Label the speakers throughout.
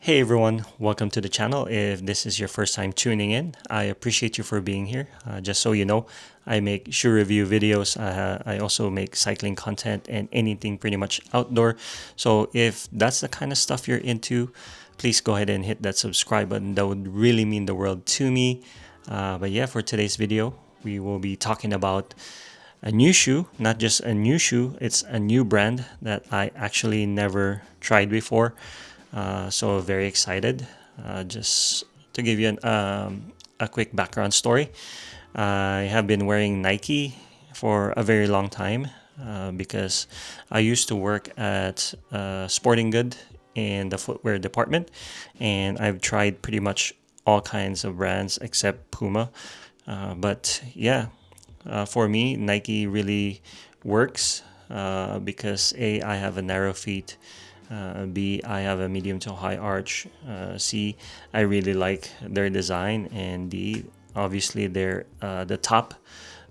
Speaker 1: Hey everyone, welcome to the channel. If this is your first time tuning in, I appreciate you for being here. Just so you know, I make shoe review videos. I also make cycling content and anything pretty much outdoor. So if that's the kind of stuff you're into, please go ahead and hit that subscribe button. That would really mean the world to me. But yeah, for today's video, we will be talking about a new shoe, not just a new shoe, it's a new brand that I actually never tried before. So very excited. Just to give you a quick background story, I have been wearing Nike for a very long time because I used to work at sporting good in the footwear department, and I've tried pretty much all kinds of brands except Puma. But yeah, for me, Nike really works because A, I have a narrow feet. B, I have a medium to high arch. C, I really like their design. And D, obviously they're the top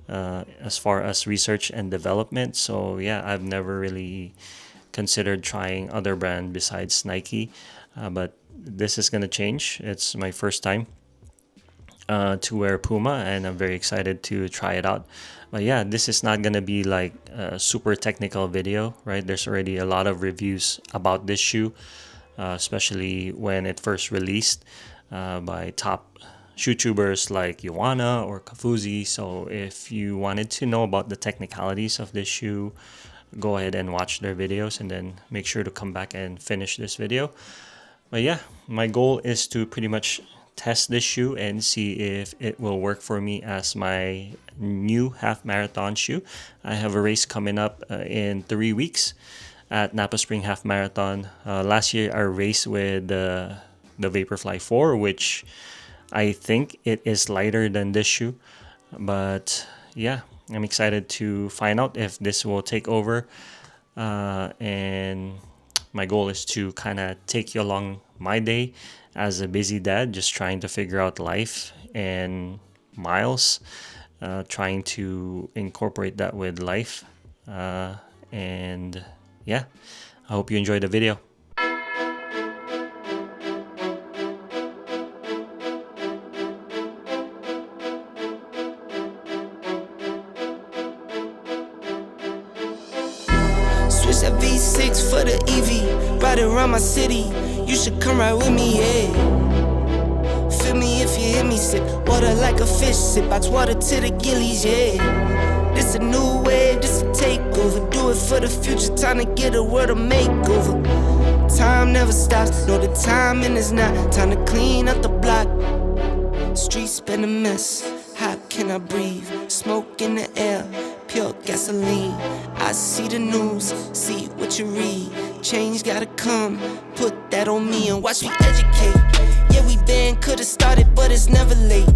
Speaker 1: as far as research and development. So yeah, I've never really considered trying other brand besides Nike. But this is going to change. It's my first time to wear Puma, and I'm very excited to try it out. But yeah, this is not gonna be like a super technical video, right? There's already a lot of reviews about this shoe, especially when it first released by top shoe tubers like Ioana or Kafuzi. So if you wanted to know about the technicalities of this shoe, go ahead and watch their videos and then make sure to come back and finish this video. But yeah, my goal is to pretty much test this shoe and see if it will work for me as my new half marathon shoe. I have a race coming up in 3 weeks at Napa Spring Half Marathon. Last year I raced with the Vaporfly 4, which I think it is lighter than this shoe. But yeah, I'm excited to find out if this will take over. And my goal is to kind of take you along my day as a busy dad, just trying to figure out life and miles, trying to incorporate that with life. And yeah, I hope you enjoy the video.
Speaker 2: Switch that V6 for the EV, ride it around my city. You should come right with me, yeah. Feel me if you hear me sip water like a fish, sip out water to the gillies, yeah. This a new wave, this a takeover. Do it for the future, time to get a world a makeover. Time never stops, no, the timing is not. Time to clean up the block. Streets been a mess, how can I breathe? Smoke in the air, pure gasoline. I see the news, see what you read. Change gotta come, put that on me and watch me educate. Yeah, we been could've started, but it's never late.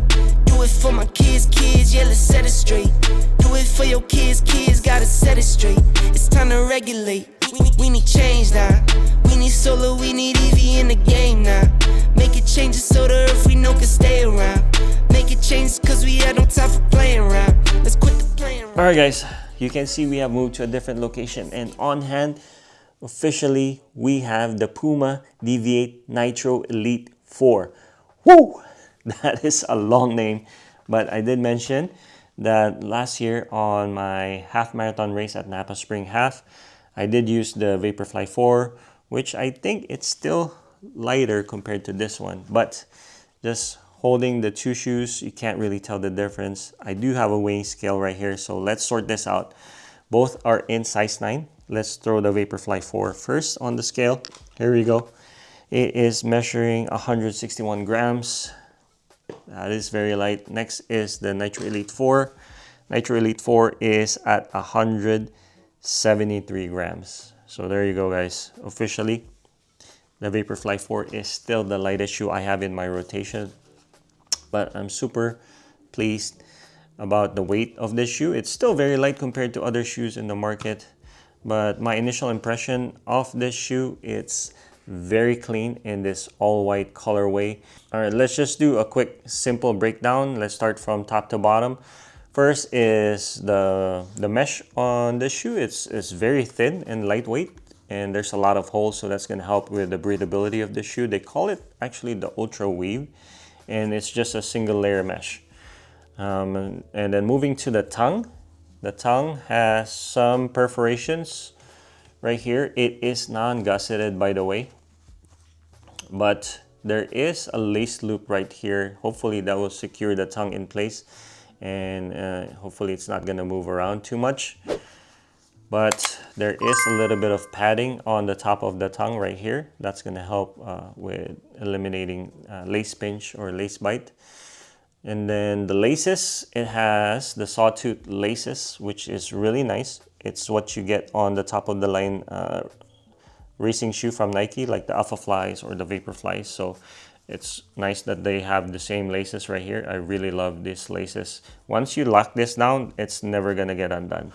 Speaker 2: Do it for my kids, yeah, let's set it straight. Do it for your kids, gotta set it straight. It's time to regulate, we need change now. We need solar, we need EV in the game now. Make it changes so the earth we know can stay around. Make it change cause we had no time for playing around. Let's quit the playing around.
Speaker 1: Alright guys, you can see we have moved to a different location, and on hand, officially, we have the Puma Deviate Nitro Elite 4. Woo! That is a long name, but I did mention that last year on my half marathon race at Napa Spring Half, I did use the Vaporfly 4, which I think it's still lighter compared to this one, but just holding the two shoes, you can't really tell the difference. I do have a weighing scale right here, so let's sort this out. Both are in size 9. Let's throw the Vaporfly 4 first on the scale. Here we go. It is measuring 161 grams. That is very light. Next is the Nitro Elite 4. Nitro Elite 4 is at 173 grams. So there you go, guys. Officially, the Vaporfly 4 is still the lightest shoe I have in my rotation. But I'm super pleased about the weight of this shoe. It's still very light compared to other shoes in the market. But my initial impression of this shoe, it's very clean in this all-white colorway. All right, let's just do a quick, simple breakdown. Let's start from top to bottom. First is the mesh on this shoe. It's very thin and lightweight. and there's a lot of holes, so that's going to help with the breathability of the shoe. They call it actually the Ultra Weave, and it's just a single layer mesh. And then moving to the tongue has some perforations right here. It is non-gusseted, by the way, but there is a lace loop right here. Hopefully that will secure the tongue in place, and hopefully it's not going to move around too much. But there is a little bit of padding on the top of the tongue right here. That's going to help with eliminating lace pinch or lace bite. And then the laces, it has the sawtooth laces, which is really nice. It's what you get on the top of the line racing shoe from Nike, like the Alpha Flies or the Vapor Flies. So it's nice that they have the same laces right here. I really love these laces. Once you lock this down, it's never gonna get undone.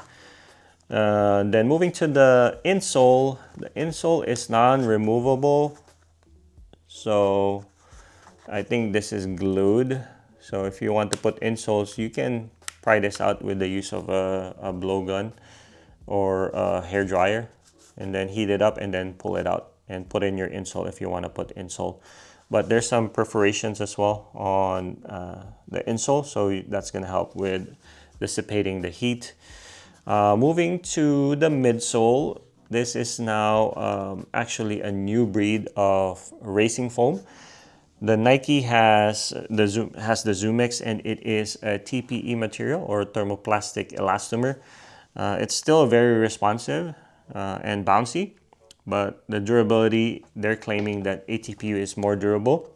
Speaker 1: Then moving to the insole is non-removable. So I think this is glued. So if you want to put insoles, you can pry this out with the use of a blowgun or a hair dryer, and then heat it up and then pull it out and put in your insole if you want to put insole. But there's some perforations as well on the insole, so that's going to help with dissipating the heat. Moving to the midsole, this is now actually a new breed of racing foam. The Nike has the ZoomX, and it is a TPE material or thermoplastic elastomer. It's still very responsive and bouncy, but the durability, they're claiming that ATPU is more durable.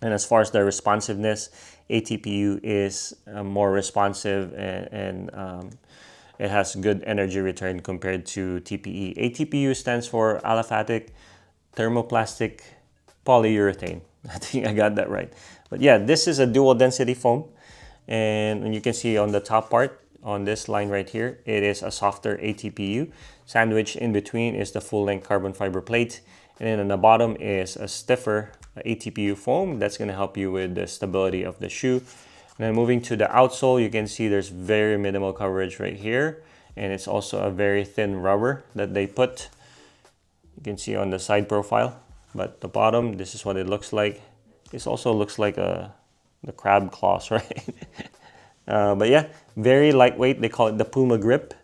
Speaker 1: And as far as the responsiveness, ATPU is more responsive, and it has good energy return compared to TPE. ATPU stands for aliphatic thermoplastic polyurethane. I think I got that right. But yeah, this is a dual density foam, and you can see on the top part, on this line right here, it is a softer ATPU. Sandwiched in between is the full-length carbon fiber plate, and then on the bottom is a stiffer ATPU foam that's going to help you with the stability of the shoe. And then moving to the outsole, you can see there's very minimal coverage right here, and it's also a very thin rubber that they put. You can see on the side profile, but the bottom, this is what it looks like. This also looks like the crab claws, right? But yeah, very lightweight. They call it the Puma grip.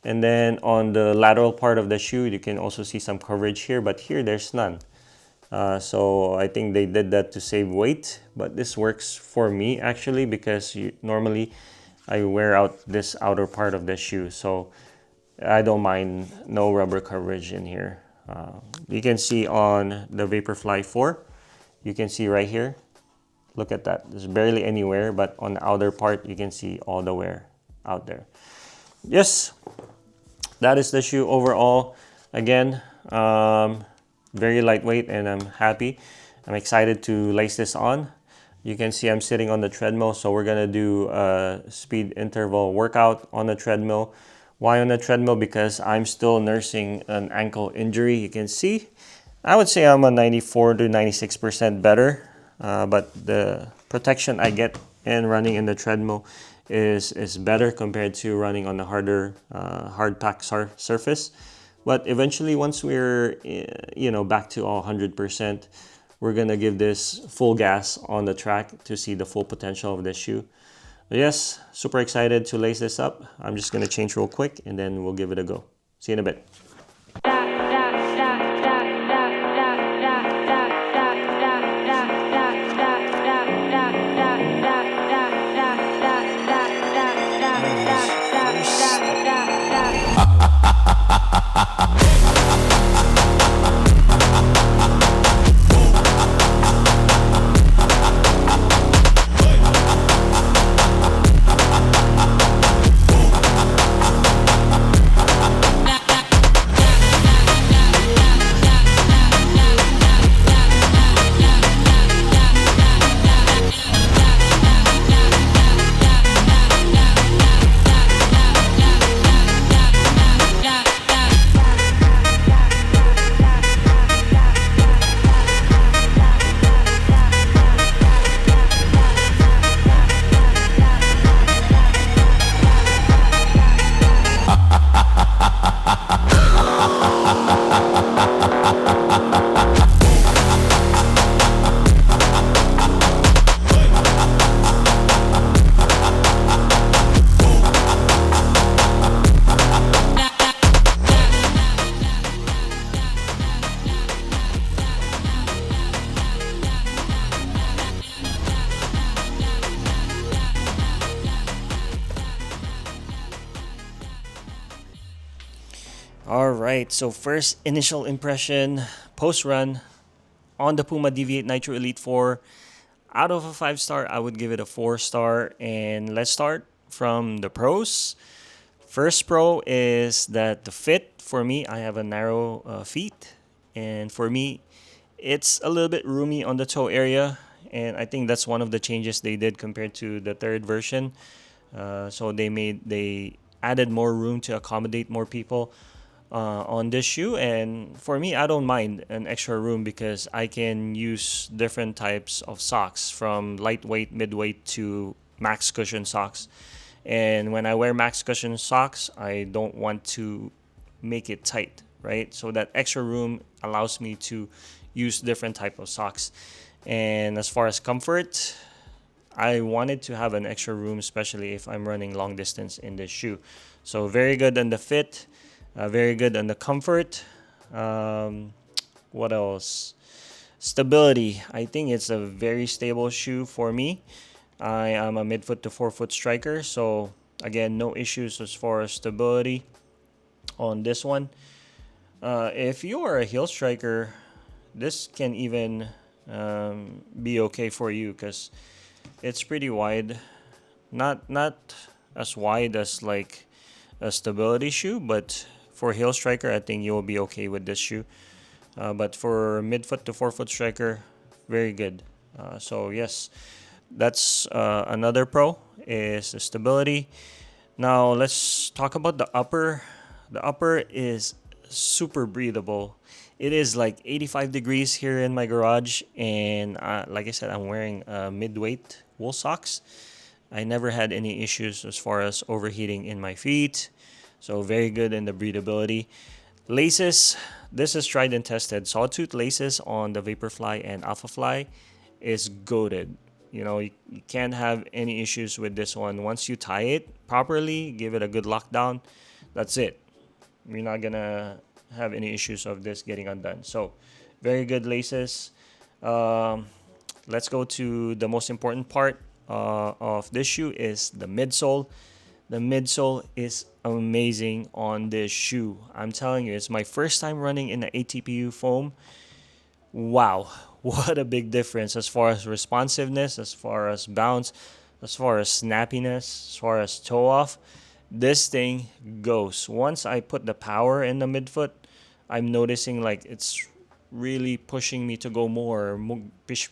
Speaker 1: And then on the lateral part of the shoe, you can also see some coverage here, but here there's none. So I think they did that to save weight, but this works for me actually, because normally I wear out this outer part of the shoe, so I don't mind no rubber coverage in here. You can see on the Vaporfly 4, you can see right here, look at that, there's barely any wear, but on the outer part you can see all the wear out there. Yes, that is the shoe overall. Again, very lightweight, and I'm happy. I'm excited to lace this on. You can see I'm sitting on the treadmill, so we're gonna do a speed interval workout on the treadmill. Why on the treadmill? Because I'm still nursing an ankle injury. You can see, I would say I'm a 94 to 96% better, but the protection I get in running in the treadmill is better compared to running on the harder hard pack surface. But eventually, once we're back to all 100%, we're gonna give this full gas on the track to see the full potential of this shoe. But yes, super excited to lace this up. I'm just gonna change real quick, and then we'll give it a go. See you in a bit. All right, so first initial impression post run on the Puma Deviate Nitro Elite 4. Out of a 5 star, I would give it a 4 star. And let's start from the pros. First pro is that the fit for me, I have a narrow feet, and for me, it's a little bit roomy on the toe area. And I think that's one of the changes they did compared to the third version. So they added more room to accommodate more people on this shoe, and for me, I don't mind an extra room because I can use different types of socks, from lightweight, midweight to max cushion socks. And when I wear max cushion socks, I don't want to make it tight, right? So that extra room allows me to use different type of socks. And as far as comfort, I wanted to have an extra room, especially if I'm running long distance in this shoe. So very good on the fit, very good on the comfort. Um, what else? Stability. I think it's a very stable shoe for me. I am a midfoot to forefoot striker, so again, no issues as far as stability on this one. If you are a heel striker, this can even be okay for you because it's pretty wide. Not as wide as like a stability shoe, but for heel striker, I think you'll be okay with this shoe. But for midfoot to forefoot striker, very good. So yes, that's another pro is the stability. Now let's talk about the upper. The upper is super breathable. It is like 85 degrees here in my garage, and like I said, I'm wearing midweight wool socks. I never had any issues as far as overheating in my feet, so very good in the breathability. Laces, this is tried and tested. Sawtooth laces on the Vaporfly and Alphafly is goated. You can't have any issues with this one. Once you tie it properly, give it a good lockdown, that's it. You're not gonna have any issues of this getting undone. So, very good laces. Um, let's go to the most important part of this shoe is the midsole. The midsole is amazing on this shoe. I'm telling you, it's my first time running in the ATPU foam. Wow, what a big difference as far as responsiveness, as far as bounce, as far as snappiness, as far as toe off. This thing goes. Once I put the power in the midfoot, I'm noticing like it's really pushing me to go more,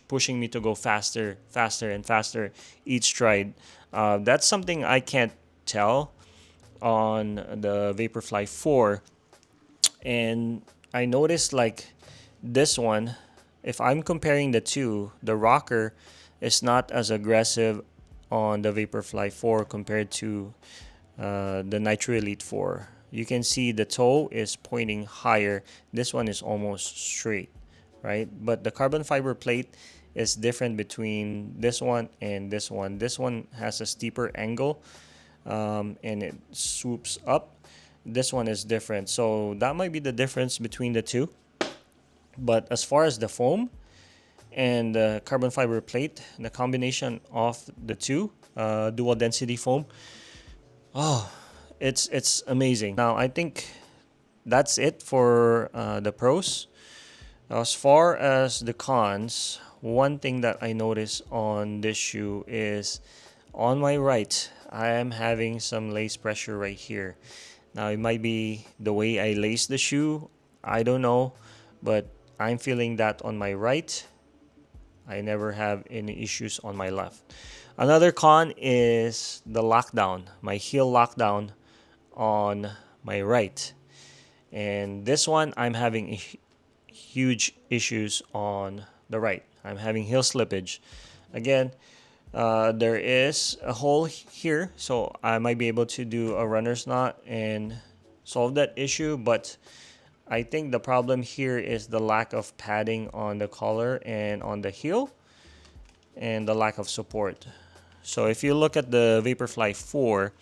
Speaker 1: pushing me to go faster, faster, and faster each stride. That's something I can't tell on the Vaporfly 4. And I noticed like this one, if I'm comparing the two, the rocker is not as aggressive on the Vaporfly 4 compared to the Nitro Elite 4. You can see the toe is pointing higher. This one is almost straight, right? But the carbon fiber plate is different between this one and this one. This one has a steeper angle, and it swoops up. This one is different. So that might be the difference between the two. But as far as the foam and the carbon fiber plate, the combination of the two, dual density foam, oh, it's amazing. Now I think that's it for the pros. As far as the cons, one thing that I noticed on this shoe is on my right, I am having some lace pressure right here. Now it might be the way I lace the shoe, I don't know, but I'm feeling that on my right. I never have any issues on my left. Another con is the lockdown, my heel lockdown on my right. And this one, I'm having huge issues on the right. I'm having heel slippage. Again, there is a hole here, so I might be able to do a runner's knot and solve that issue, but I think the problem here is the lack of padding on the collar and on the heel, and the lack of support. So if you look at the Vaporfly 4,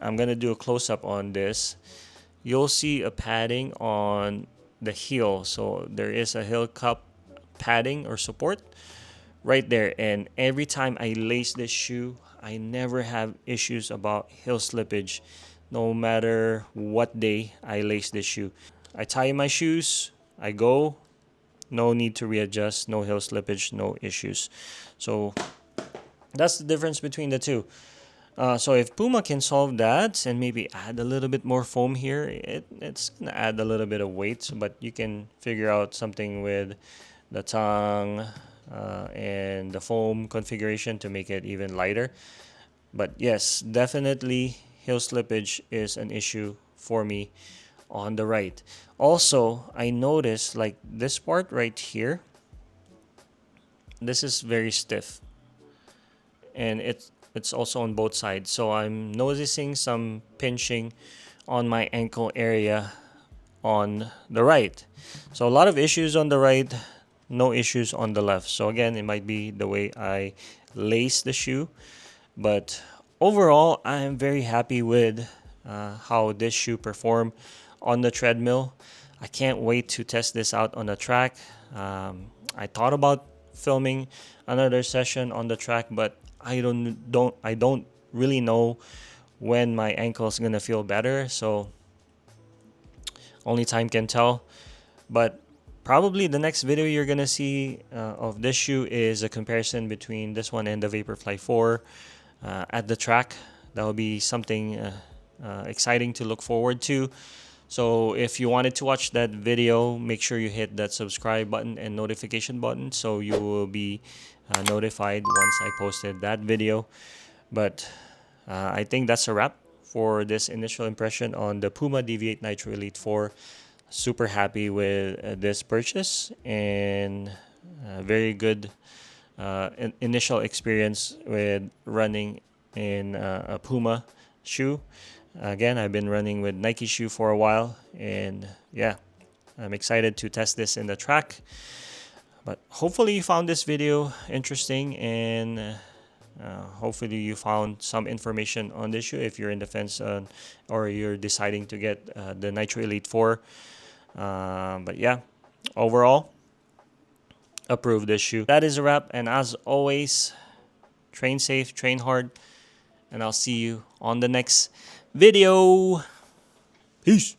Speaker 1: I'm going to do a close-up on this. You'll see a padding on the heel. So there is a heel cup padding or support right there. And every time I lace this shoe, I never have issues about heel slippage. no matter what day I lace this shoe. I tie my shoes, I go, no need to readjust, no heel slippage, no issues. So that's the difference between the two. So if Puma can solve that and maybe add a little bit more foam here, it's gonna add a little bit of weight, but you can figure out something with the tongue and the foam configuration to make it even lighter. But yes, definitely heel slippage is an issue for me on the right. Also, I noticed like this part right here, this is very stiff, and it's also on both sides. So I'm noticing some pinching on my ankle area on the right. So a lot of issues on the right, no issues on the left. So again, it might be the way I lace the shoe, but overall, I am very happy with how this shoe performed on the treadmill. I can't wait to test this out on the track. I thought about filming another session on the track, but I don't really know when my ankle is gonna feel better. So only time can tell. But probably the next video you're gonna see of this shoe is a comparison between this one and the Vaporfly 4 at the track. That will be something exciting to look forward to. So if you wanted to watch that video, make sure you hit that subscribe button and notification button so you will be notified once I posted that video. But I think that's a wrap for this initial impression on the Puma Deviate Nitro Elite 4. Super happy with this purchase and very good initial experience with running in a Puma shoe. Again, I've been running with Nike shoe for a while, and yeah, I'm excited to test this in the track. But hopefully you found this video interesting, and hopefully you found some information on this shoe if you're in the fence or you're deciding to get the Nitro Elite 4. But yeah, overall, approve this shoe. That is a wrap, and as always, train safe, train hard, and I'll see you on the next video. Peace.